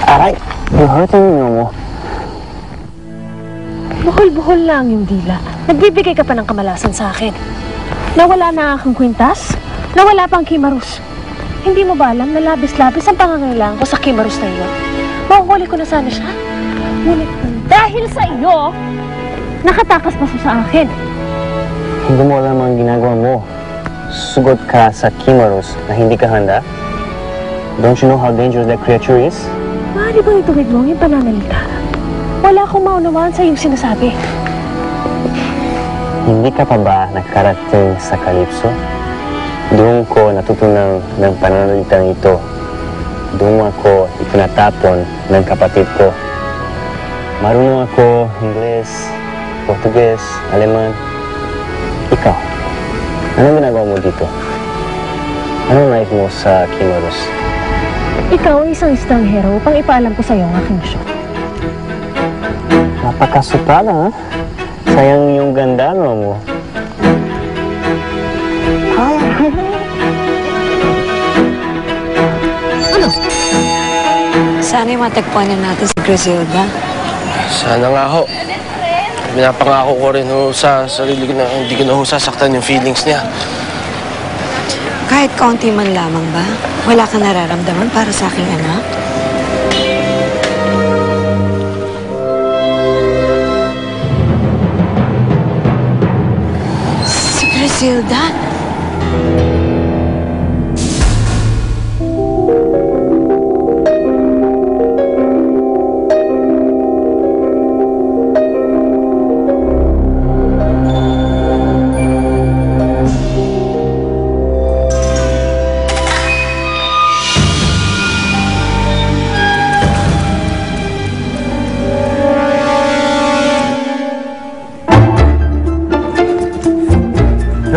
Aray! You're hurting me, Momo. Buhol-buhol lang yung dila. Nagbibigay ka pa ng kamalasan sa akin. Nawala na ang aking kwintas. Nawala pang kimarus. Hindi mo ba alam na labis-labis ang pangangailangan ko sa kimarus na iyon? Makukulit ko na sana siya. Ngunit dahil sa iyo, nakatakas pa siya sa akin. Hindi mo alam ang ginagawa mo. Sugot ka sa kimarus na hindi ka handa. Don't you know how dangerous that creature is? Maaari bang ituwid mo ang iyong pananalita? Wala akong maunawaan sa iyong sinasabi. Hindi ka pa ba nakarating sa Calypso? Doon ko natutunan ng pananalitang ito. Doon ako itinatapon ng kapatid ko. Marunong ako Ingles, Portuguese, Aleman. Ikaw, anong ginagawa mo dito? Anong life mo sa Kimarus? Ikaw ay isang estranghero upang ipaalam ko sa iyo ang aking misyon. Napakasupada, ha? Sayang yung ganda, mo. Ano? Sana'y matagpuan na natin si Griselda. Sana nga ho. Pinapangako ko rin ho sa sarili ko na hindi ko na ho sasaktan yung feelings niya. Kahit kaunti man lamang ba, wala kang nararamdaman para sa aking anak? Si Griselda?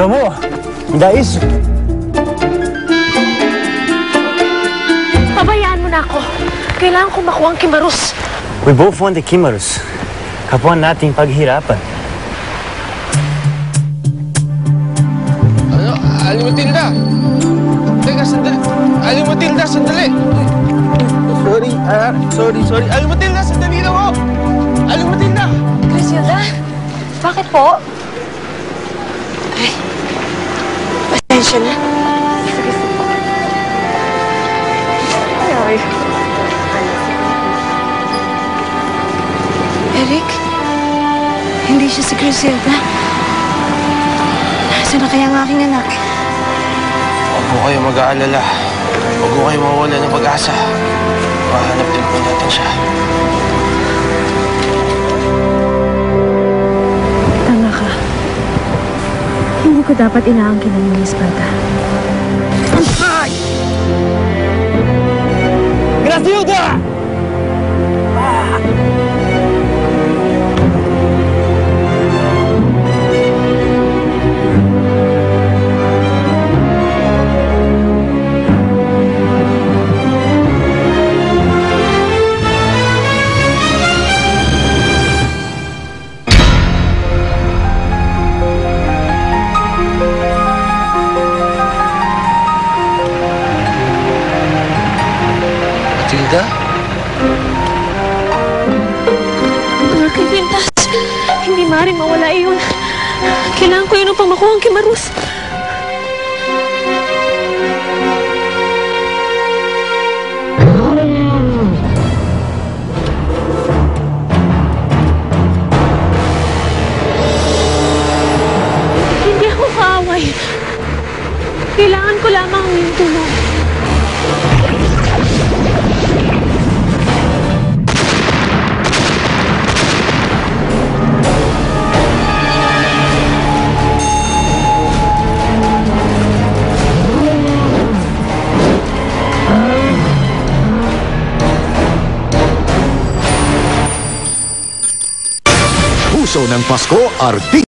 Romo, guys! Pabayaan mo na ako. Kailangan ko makuha ang kimarus. We both want the Kimarus. Kapwa nating paghirapan. Ano? Aling Matilda! Teka, sandali! Aling Matilda, sandali! Sorry. Aling Matilda, sandali lang ho! Aling Matilda! Griselda? Bakit po? Ay, pasensya na. Ay. Eric, hindi siya si Griselda. Nasaan na kaya ang aking anak? Huwag po kayo mag-aalala. Huwag po kayo mawala ng pag-asa. Mahanap din po natin siya. Tama ka. Hindi ko dapat inaangkin ang iyong espada. Graciela! Matilda? Ang aking kwintas. Hindi maaaring mawala iyon. Kailangan ko yun upang makuha ang kimarus. Hindi ako kaaway. Kailangan ko lamang ang iyong tulong. Puso ng Pasko, Arti.